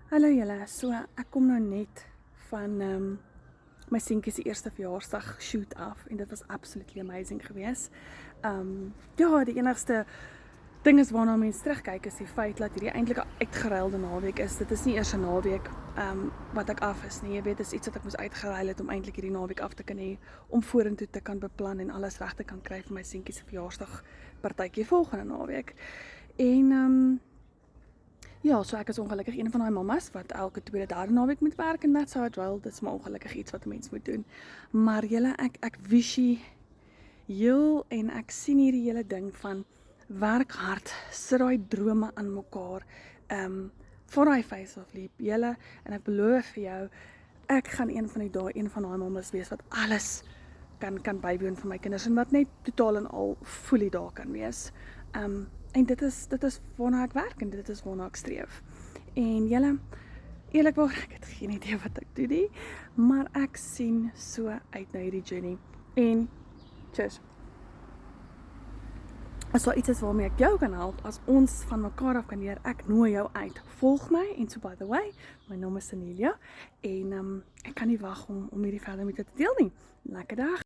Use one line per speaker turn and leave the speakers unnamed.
Hallo julle, so ek kom nou net van my seentjie se eerste verjaarsdag shoot af en dit was absolutely amazing geweest. Ja, die enigste ding is waarna mense terugkyk is die feit dat hierdie eintlik 'n uitgeruilde naweek is. Dit is nie eers 'n naweek wat ek af is nie. Jy weet, dis iets wat ek moes uitgeruil het om eintlik hierdie naweek af te kan hê om vorentoe te kan beplan en alles reg te kan kry vir my seentjie se verjaarsdag partytjie volgende naweek. En ja, so ek is ongelukkig een van daai mammas wat elke tweede derde naweek moet werk en that's how it roll. Dit is maar ongelukkig iets wat 'n mens moet doen. Maar julle, ek visie heel en ek sien hierdie hele ding van werk hard, sit daai drome aan mekaar. Vir daai face of leap, julle, en ek beloof vir jou, ek gaan een van die dae een van daai mammas wees wat alles kan bywoon vir my kinders en wat net totaal en al fully daar kan wees. En dit is waarna ek werk en dit is waarna ek streef. En julle, eerlikwaar, ek het geen idee wat ek doen nie, maar ek sien so uit na hierdie journey. En cheers. As daar iets is waarmee ek jou kan help, as ons van mekaar af kan leer, ek nooi jou uit. Volg my en so by the way, my naam is Anelia en ek kan nie wag om hierdie verder met jou te deel nie. Lekker dag.